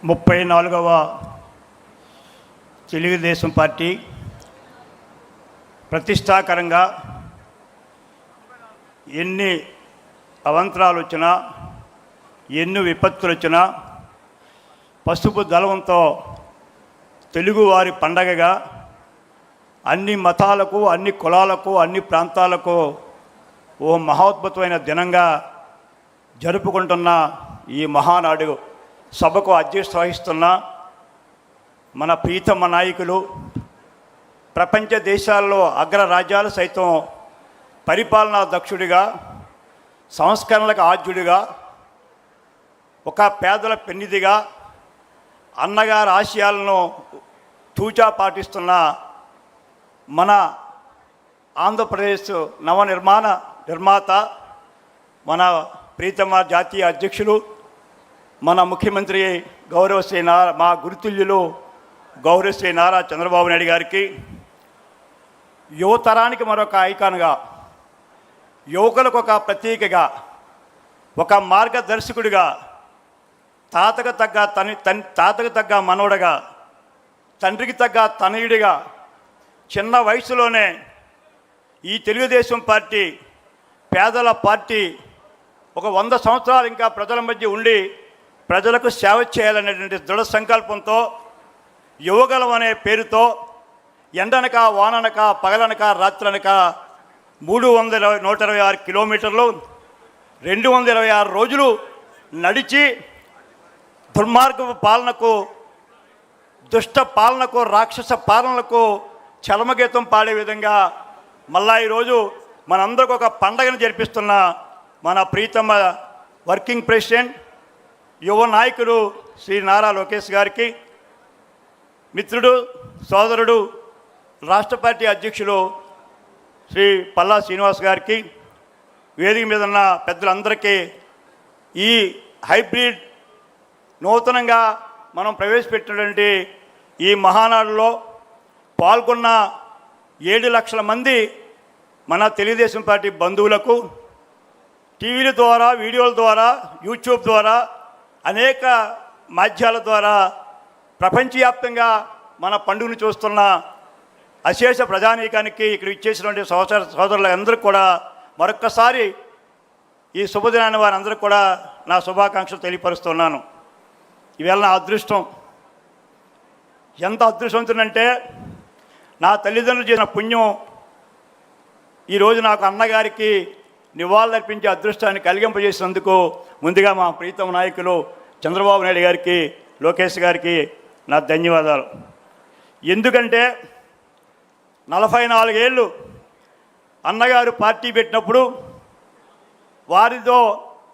34వ Telugu Desam party ప్రతిష్టాకరంగా ఎన్ని అవంతరాలు వచ్చినా ఎన్ని విపత్తులు వచ్చినా పసుపు దళంతో తెలుగువారి పండగగా అన్ని మతాలకు అన్ని కులాలకు అన్ని ప్రాంతాలకు ఓ మహోద్భుతమైన దినంగా జరుపుకుంటున్న ఈ మహానాడు సభకు అధ్యక్షత వహిస్తున్న మన ప్రీతమ నాయకులు, ప్రపంచ దేశాల్లో అగ్రరాజ్యాలు సైతం పరిపాలనా దక్షుడిగా, సంస్కరణలకు ఆద్యుడిగా, ఒక పేదల పెన్నిదిగా అన్నగారి ఆశయాలను తూచా పాటిస్తున్న మన ఆంధ్రప్రదేశ్ నిర్మాత, మన ప్రీతమ జాతీయ అధ్యక్షులు, మన ముఖ్యమంత్రి గౌరవశ్రీ మా గురుతుల్యులు గౌరవశ్రీ నారా చంద్రబాబు నాయుడు గారికి, యువతరానికి మరొక ఐకాన్గా, యువకులకు ఒక ప్రతీకగా, ఒక మార్గదర్శకుడిగా, తాతకు తగ్గ మనవడగా, తండ్రికి తగ్గ తనయుడిగా చిన్న వయసులోనే ఈ తెలుగుదేశం పార్టీ పేదల పార్టీ ఒక 100 సంవత్సరాలు ఇంకా ప్రజల మధ్య ఉండి ప్రజలకు సేవ చేయాలనేటువంటి దృఢ సంకల్పంతో యువగలం అనే పేరుతో ఎండనక వాననక పగలనక రాత్రనక 126 కిలోమీటర్లు 226 రోజులు నడిచి దుర్మార్గపు పాలనకు, దుష్ట పాలనకు, రాక్షస పాలనకు చలమగీతం పాడే విధంగా మళ్ళా ఈరోజు మనందరికీ ఒక పండగను జరిపిస్తున్న మన ప్రీతమ వర్కింగ్ ప్రెసిడెంట్, యువ నాయకుడు శ్రీ నారా లోకేష్ గారికి, మిత్రుడు, సోదరుడు, రాష్ట్ర పార్టీ అధ్యక్షులు శ్రీ పల్లా శ్రీనివాస్ గారికి, వేదిక మీద ఉన్న పెద్దలందరికీ ఈ హైబ్రిడ్ నూతనంగా మనం ప్రవేశపెట్టినటువంటి ఈ మహానాడులో పాల్గొన్న 7 లక్షల మంది మన తెలుగుదేశం పార్టీ బంధువులకు టీవీల ద్వారా, వీడియోల ద్వారా, యూట్యూబ్ ద్వారా, అనేక మాధ్యాల ద్వారా ప్రపంచవ్యాప్తంగా మన పండుగను చూస్తున్న అశేష ప్రజానీకానికి, ఇక్కడ ఇచ్చేసినటువంటి సోదరులందరికీ కూడా మరొక్కసారి ఈ శుభదినాన్ని వారందరికీ కూడా నా శుభాకాంక్షలు తెలియపరుస్తున్నాను. ఈవేళ నా అదృష్టం ఎంత అదృష్టవంతునంటే, నా తల్లిదండ్రులు చేసిన పుణ్యం ఈరోజు నాకు అన్నగారికి నివాళులర్పించే అదృష్టాన్ని కలిగింపజేసినందుకు ముందుగా మా ప్రీతమ నాయకులు చంద్రబాబు నాయుడు గారికి, లోకేష్ గారికి నా ధన్యవాదాలు. ఎందుకంటే 44 ఏళ్ళు అన్నగారు పార్టీ పెట్టినప్పుడు వారితో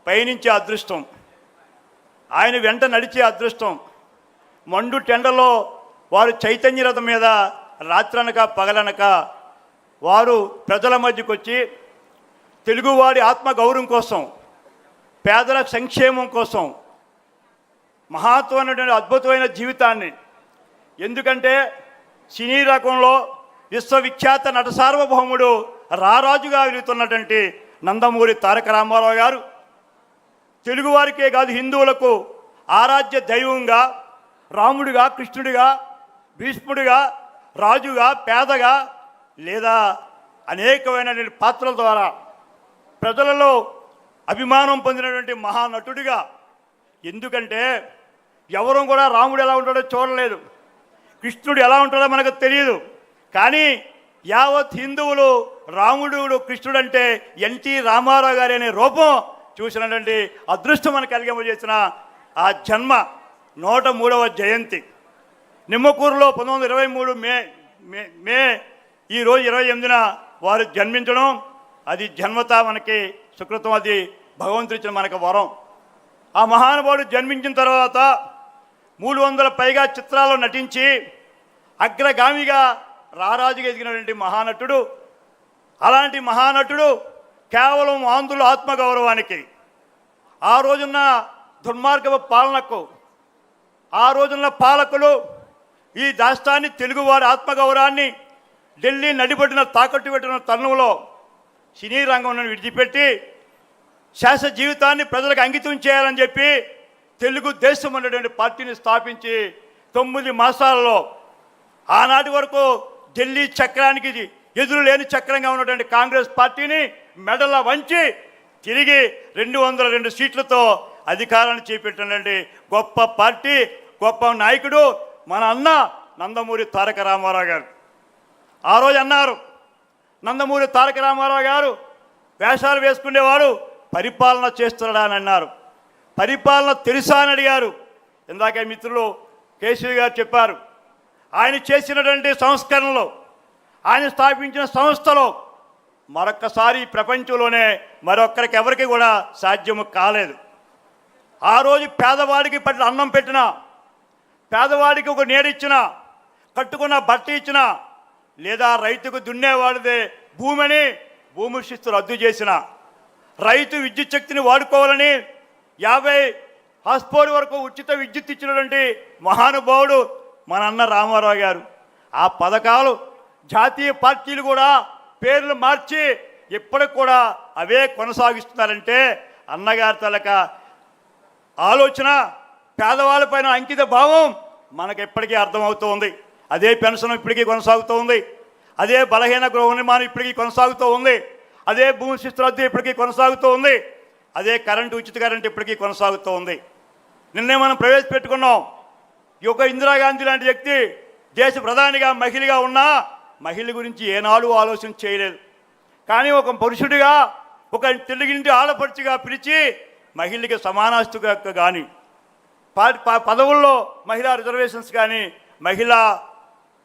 పయనించే అదృష్టం, ఆయన వెంట నడిచే అదృష్టం, మండు టెండలో వారు చైతన్య రథం మీద రాత్రనక పగలనక వారు ప్రజల మధ్యకు వచ్చి తెలుగువాడి ఆత్మగౌరవం కోసం, పేదల సంక్షేమం కోసం మహత్వమైనటువంటి అద్భుతమైన జీవితాన్ని, ఎందుకంటే సినీ రకంలో విశ్వవిఖ్యాత నట సార్వభౌముడు రారాజుగా వెలుగుతున్నటువంటి నందమూరి తారక రామారావు గారు తెలుగువారికే కాదు హిందువులకు ఆరాధ్య దైవంగా, రాముడిగా, కృష్ణుడిగా, భీష్ముడిగా, రాజుగా, పేదగా లేదా అనేకమైన పాత్రల ద్వారా ప్రజలలో అభిమానం పొందినటువంటి మహానటుడిగా, ఎందుకంటే ఎవరూ కూడా రాముడు ఎలా ఉంటాడో చూడలేదు, కృష్ణుడు ఎలా ఉంటాడో మనకు తెలియదు, కానీ యావత్ హిందువులు రాముడు, కృష్ణుడు అంటే ఎన్టీ రామారావు గారి అనే రూపం చూసినటువంటి అదృష్టం మనకు కలిగింపజేసిన ఆ జన్మ 103వ జయంతి నిమ్మకూరులో 1923 మే ఈరోజు 28న వారు జన్మించడం, అది జన్మతా మనకి సుకృతం, అది భగవంతుడిచ్చిన మనకు వరం. ఆ మహానుభావుడు జన్మించిన తర్వాత 300 పైగా చిత్రాల్లో నటించి అగ్రగామిగా రారాజుగా ఎదిగినటువంటి మహానటుడు. అలాంటి మహానటుడు కేవలం ఆంధ్రుల ఆత్మగౌరవానికి, ఆ రోజున్న దుర్మార్గపు పాలనకు, ఆ రోజున్న పాలకులు ఈ రాష్ట్రాన్ని, తెలుగువారి ఆత్మగౌరవాన్ని ఢిల్లీ నడిబడిన తాకట్టు పెట్టిన తరుణంలో సినీ రంగం విడిచిపెట్టి శాశ్వత జీవితాన్ని ప్రజలకు అంకితం చేయాలని చెప్పి తెలుగుదేశం అనేటువంటి పార్టీని స్థాపించి 9 మాసాలలో ఆనాటి వరకు ఢిల్లీ చక్రానికి ఎదురు లేని చక్రంగా ఉన్నటువంటి కాంగ్రెస్ పార్టీని మెడల వంచి తిరిగి 202 సీట్లతో అధికారాన్ని చేపట్టినటువంటి గొప్ప పార్టీ, గొప్ప నాయకుడు మన అన్న నందమూరి తారక రామారావు గారు. ఆ రోజు అన్నారు, నందమూరి తారక రామారావు గారు వేషాలు వేసుకునేవాడు, పరిపాలన చేస్తున్నాడా అని అన్నారు. పరిపాలన తెలుసా అని అడిగారు. ఇందాక మిత్రులు కేశవ్ గారు చెప్పారు, ఆయన చేసినటువంటి సంస్కరణలో, ఆయన స్థాపించిన సంస్థలో మరొక్కసారి ప్రపంచంలోనే మరొక్కరికి ఎవరికి కూడా సాధ్యము కాలేదు. ఆ రోజు పేదవాడికి పట్ల అన్నం పెట్టిన, పేదవాడికి ఒక నీడిచ్చిన, కట్టుకున్న బట్ట ఇచ్చిన, లేదా రైతుకు దున్నేవాడిదే భూమిని భూమి శిస్తు రద్దు చేసిన, రైతు విద్యుత్ శక్తిని వాడుకోవాలని 50 హార్స్పవర్ వరకు ఉచిత విద్యుత్ ఇచ్చినటువంటి మహానుభావుడు మన అన్న రామారావు గారు. ఆ పథకాలు జాతీయ పార్టీలు కూడా పేర్లు మార్చి ఇప్పటికి కూడా అవే కొనసాగిస్తున్నారంటే అన్నగారి తలక ఆలోచన, పేదవాళ్ళపైన అంకిత భావం మనకు ఎప్పటికీ అర్థమవుతూ ఉంది. అదే పెన్షన్ ఇప్పటికీ కొనసాగుతూ ఉంది, అదే బలహీన గృహ నిర్మాణం ఇప్పటికీ కొనసాగుతూ ఉంది, అదే భూమి శిస్తు రద్దు ఇప్పటికీ కొనసాగుతూ ఉంది, అదే ఉచిత కరెంటు ఇప్పటికీ కొనసాగుతూ ఉంది. నిన్నే మనం ప్రవేశపెట్టుకున్నాం. ఈ యొక్క ఇందిరాగాంధీ లాంటి వ్యక్తి దేశ ప్రధానిగా మహిళగా ఉన్నా మహిళ గురించి ఏనాడు ఆలోచన చేయలేదు. కానీ ఒక పురుషుడిగా, ఒక తెలుగింటి ఆడపడుచుగా పిలిచి మహిళకి సమానాస్తుగా కానీ, పదవుల్లో మహిళా రిజర్వేషన్స్ కానీ, మహిళా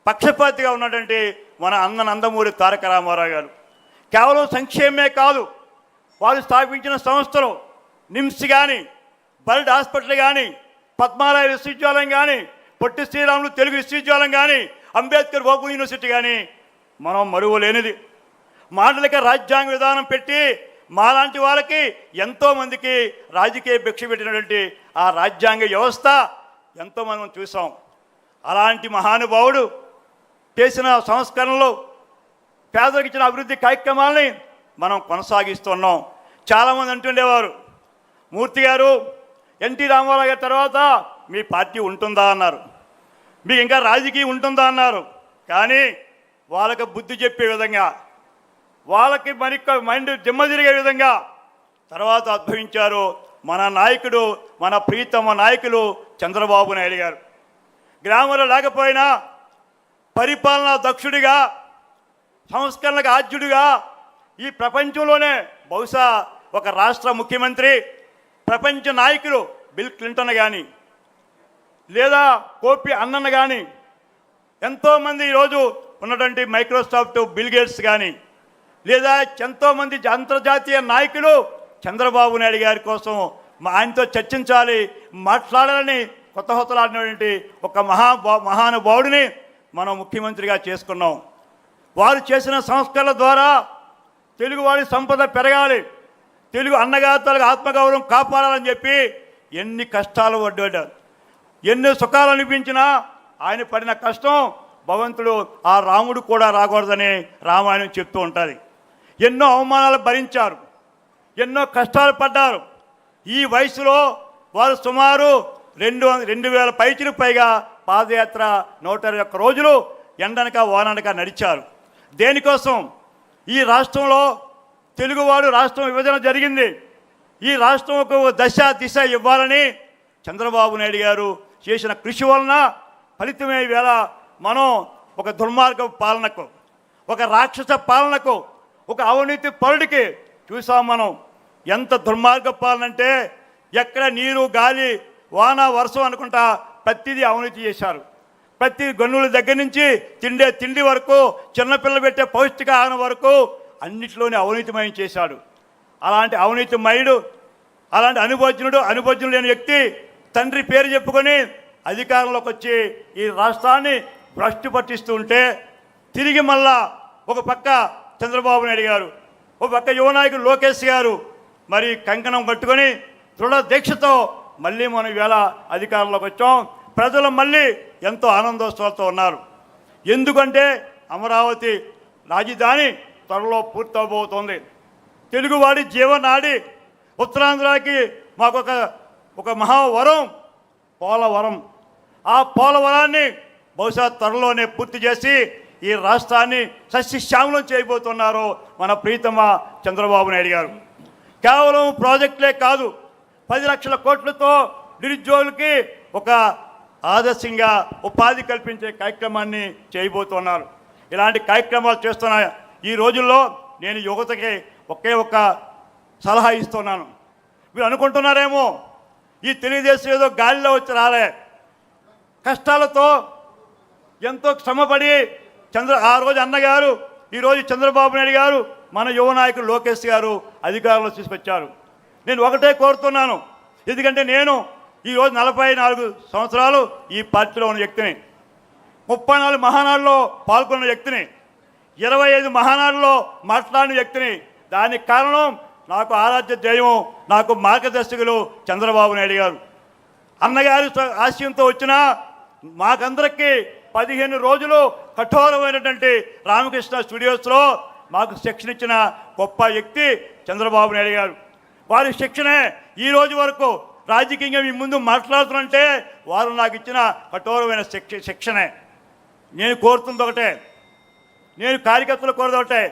పక్షపాతిగా ఉన్నటువంటి మన అన్న నందమూరి తారక రామారావు గారు కేవలం సంక్షేమమే కాదు, వారు స్థాపించిన సంస్థలు నిమ్స్ కానీ, బర్డ్ హాస్పిటల్ కానీ, పద్మాలయ విశ్వవిద్యాలయం కానీ, పొట్టి శ్రీరాములు తెలుగు విశ్వవిద్యాలయం కానీ, అంబేద్కర్ ఓపెన్ యూనివర్సిటీ కానీ మనం మరువలేనిది. మాటలకి రాజ్యాంగ విధానం పెట్టి మాలాంటి వాళ్ళకి ఎంతోమందికి రాజకీయ భిక్ష పెట్టినటువంటి ఆ రాజ్యాంగ వ్యవస్థ ఎంతోమంది మనం చూసాం. అలాంటి మహానుభావుడు చేసిన సంస్కరణలు, పేదలకు ఇచ్చిన అభివృద్ధి కార్యక్రమాలని మనం కొనసాగిస్తున్నాం. చాలామంది అంటుండేవారు, మూర్తి గారు ఎన్టీ రామారావు గారి తర్వాత మీ పార్టీ ఉంటుందా అన్నారు, మీకు ఇంకా రాజకీయం ఉంటుందా అన్నారు. కానీ వాళ్ళకి బుద్ధి చెప్పే విధంగా, వాళ్ళకి మైండ్ దిమ్మ తిరిగే విధంగా తర్వాత ఉద్భవించారు మన నాయకుడు, మన ప్రీతమ నాయకులు చంద్రబాబు నాయుడు గారు. గ్రామంలో లేకపోయినా పరిపాలనా దక్షుడిగా, సంస్కరణలకు ఆద్యుడిగా ఈ ప్రపంచంలోనే బహుశా ఒక రాష్ట్ర ముఖ్యమంత్రి, ప్రపంచ నాయకులు బిల్ క్లింటన్ కానీ, లేదా కోపి అన్నన్న కానీ, ఎంతోమంది ఈరోజు ఉన్నటువంటి మైక్రోసాఫ్ట్ బిల్ గేట్స్ కానీ, లేదా ఎంతోమంది అంతర్జాతీయ నాయకులు చంద్రబాబు నాయుడు గారి కోసం ఆయనతో చర్చించాలి, మాట్లాడాలని కొత్త హొత్తలాడినటువంటి ఒక మహానుభావుడిని మనం ముఖ్యమంత్రిగా చేసుకున్నాం. వారు చేసిన సంస్కరణల ద్వారా తెలుగువాడి సంపద పెరగాలి, తెలుగు అన్నగారులకు ఆత్మగౌరవం కాపాడాలని చెప్పి ఎన్ని కష్టాలు పడ్డాడు, ఎన్ని సుఖాలు అనిపించినా ఆయన పడిన కష్టం భగవంతుడు ఆ రాముడు కూడా రాకూడదని రామాయణం చెప్తూ ఉంటుంది. ఎన్నో అవమానాలు భరించారు, ఎన్నో కష్టాలు పడ్డారు. ఈ వయసులో వారు సుమారు 2,000 పైచిలకు పైగా పాదయాత్ర 121 రోజులు ఎండనక వాననక నడిచారు. దేనికోసం? ఈ రాష్ట్రంలో తెలుగువాడు రాష్ట్రం విభజన జరిగింది, ఈ రాష్ట్రం ఒక దిశ ఇవ్వాలని చంద్రబాబు నాయుడు గారు చేసిన కృషి వలన ఫలితమే వేళ మనం ఒక దుర్మార్గ పాలనకు, ఒక రాక్షస పాలనకు, ఒక అవినీతి పరుడికి చూసాం. మనం ఎంత దుర్మార్గ పాలన అంటే ఎక్కడ నీరు గాలి వాన వర్షం అనుకుంటా ప్రతిదీ అవినీతి చేశారు. ప్రతి గన్నుల దగ్గర నుంచి తిండి వరకు, చిన్నపిల్లలు పెట్టే పౌష్టికాహారం వరకు అన్నిటిలోనే అవినీతిమయం చేశాడు. అలాంటి అవినీతిమయుడు, అలాంటి అనుభోజ్యుడు లేని వ్యక్తి తండ్రి పేరు చెప్పుకొని అధికారంలోకి వచ్చి ఈ రాష్ట్రాన్ని భ్రష్టు పట్టిస్తూ ఉంటే తిరిగి మళ్ళా ఒక పక్క చంద్రబాబు నాయుడు గారు, ఒక పక్క యువ నాయకుడు లోకేష్ గారు మరి కంకణం కట్టుకొని దృఢ దీక్షతో మళ్ళీ మనం ఈవేళ అధికారంలోకి వచ్చాం. ప్రజలు మళ్ళీ ఎంతో ఆనందోత్సవాలతో ఉన్నారు. ఎందుకంటే అమరావతి రాజధాని త్వరలో పూర్తవబోతోంది. తెలుగువాడి జీవనాడి ఉత్తరాంధ్రకి మాకొక ఒక మహావరం పోలవరం. ఆ పోలవరాన్ని బహుశా త్వరలోనే పూర్తి చేసి ఈ రాష్ట్రాన్ని సస్యశ్యామలం చేయబోతున్నారు మన ప్రీతమ చంద్రబాబు నాయుడు గారు. కేవలం ప్రాజెక్టులే కాదు, 10 లక్షల కోట్లతో నిరుద్యోగులకి ఒక ఆదర్శంగా ఉపాధి కల్పించే కార్యక్రమాన్ని చేయబోతున్నారు. ఇలాంటి కార్యక్రమాలు చేస్తున్న ఈ రోజుల్లో నేను యువతకి ఒకే ఒక సలహా ఇస్తున్నాను. మీరు అనుకుంటున్నారేమో ఈ తెలుగుదేశం ఏదో గాలిలో వచ్చి రాలే, కష్టాలతో ఎంతో శ్రమపడి ఆ రోజు అన్నగారు, ఈరోజు చంద్రబాబు నాయుడు గారు, మన యువ నాయకుడు లోకేష్ గారు అధికారంలో తీసుకొచ్చారు. నేను ఒకటే కోరుతున్నాను, ఎందుకంటే నేను ఈరోజు 44 సంవత్సరాలు ఈ పార్టీలో ఉన్న వ్యక్తిని, 34 మహానాడులో పాల్గొన్న వ్యక్తిని, 25 మహానాడులో మాట్లాడిన వ్యక్తిని. దానికి కారణం నాకు ఆరాధ్య దైవం, నాకు మార్గదర్శకులు చంద్రబాబు నాయుడు గారు. అన్నగారి ఆశయంతో వచ్చిన మాకందరికీ 15 రోజులు కఠోరమైనటువంటి రామకృష్ణ స్టూడియోస్లో మాకు శిక్షణ ఇచ్చిన గొప్ప వ్యక్తి చంద్రబాబు నాయుడు గారు. వారి శిక్షణే ఈ రోజు వరకు రాజకీయంగా మీ ముందు మాట్లాడుతుంటే వారు నాకు ఇచ్చిన కఠోరమైన శిక్షణే. నేను కోరుతుంది ఒకటే, నేను కార్యకర్తలు కోరేది ఒకటే,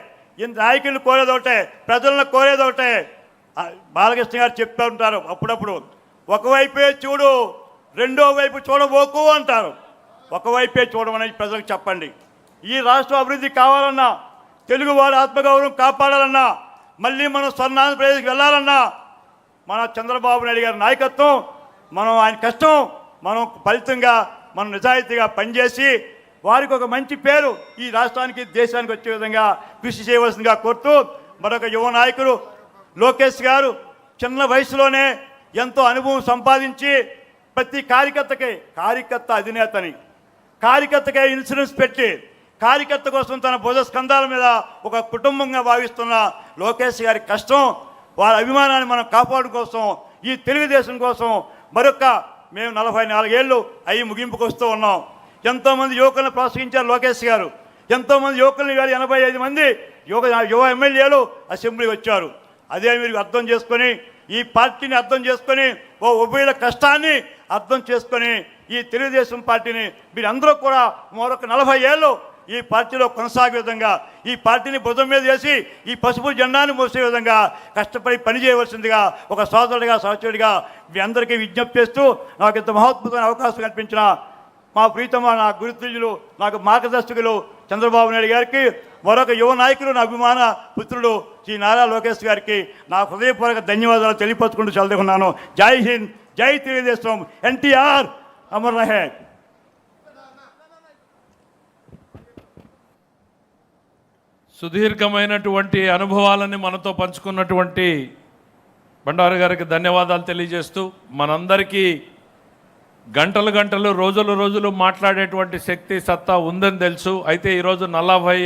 నాయకులను కోరేది ఒకటే, ప్రజలను కోరేది ఒకటే. బాలకృష్ణ గారు చెప్తూ ఉంటారు అప్పుడప్పుడు, ఒకవైపే చూడు రెండో వైపు చూడబోకు అంటారు. ఒకవైపే చూడమని ప్రజలకు చెప్పండి. ఈ రాష్ట్ర అభివృద్ధి కావాలన్నా, తెలుగువారి ఆత్మగౌరవం కాపాడాలన్నా, మళ్ళీ మనం స్వర్ణాంధ్రప్రదేశ్కి వెళ్ళాలన్నా మన చంద్రబాబు నాయుడు గారి నాయకత్వం, మనం ఆయన కష్టం, మనం ఫలితంగా మనం నిజాయితీగా పనిచేసి వారికి ఒక మంచి పేరు ఈ రాష్ట్రానికి దేశానికి వచ్చే విధంగా కృషి చేయవలసిందిగా కోరుతూ, మరొక యువ నాయకుడు లోకేష్ గారు చిన్న వయసులోనే ఎంతో అనుభవం సంపాదించి ప్రతి కార్యకర్త అధినేతని, కార్యకర్తకే ఇన్సూరెన్స్ పెట్టి కార్యకర్త కోసం తన భుజ స్కంధాల మీద ఒక కుటుంబంగా భావిస్తున్న లోకేష్ గారి కష్టం, వారి అభిమానాన్ని మనం కాపాడు కోసం, ఈ తెలుగుదేశం కోసం మరొక మేము 44 ఏళ్ళు అయ్యి ముగింపుకు వస్తూ ఉన్నాం. ఎంతోమంది యువకులను ప్రోత్సహించారు లోకేష్ గారు. ఎంతోమంది యువకులను గారు 85 మంది యువ ఎమ్మెల్యేలు అసెంబ్లీకి వచ్చారు. అదే మీరు అర్థం చేసుకొని, ఈ పార్టీని అర్థం చేసుకొని, ఓ ఉభయుల కష్టాన్ని అర్థం చేసుకొని ఈ తెలుగుదేశం పార్టీని మీరందరూ కూడా మరొక 40 ఏళ్ళు ఈ పార్టీలో కొనసాగే విధంగా, ఈ పార్టీని భుజం మీద వేసి ఈ పసుపు జెండాను మోసే విధంగా కష్టపడి పనిచేయవలసిందిగా ఒక సోదరుడిగా సహచరుడిగా మీ అందరికీ విజ్ఞప్తి చేస్తూ, నాకు ఇంత మహోత్పతమైన అవకాశం కల్పించిన మా ప్రీతమ నా గురుతుల్యులు, నాకు మార్గదర్శకులు చంద్రబాబు నాయుడు గారికి, మరొక యువ నాయకులు నా అభిమాన పుత్రుడు శ్రీ నారా లోకేష్ గారికి నా హృదయపూర్వక ధన్యవాదాలు తెలియపరచుకుంటూ చదువుకున్నాను. జై హింద్, జై తెలుగుదేశం, ఎన్టీఆర్ అమర్ రహే. సుదీర్ఘమైనటువంటి అనుభవాలని మనతో పంచుకున్నటువంటి బండారు గారికి ధన్యవాదాలు తెలియజేస్తూ, మనందరికీ గంటలు రోజులు మాట్లాడేటువంటి శక్తి సత్తా ఉందని తెలుసు. అయితే ఈరోజు 46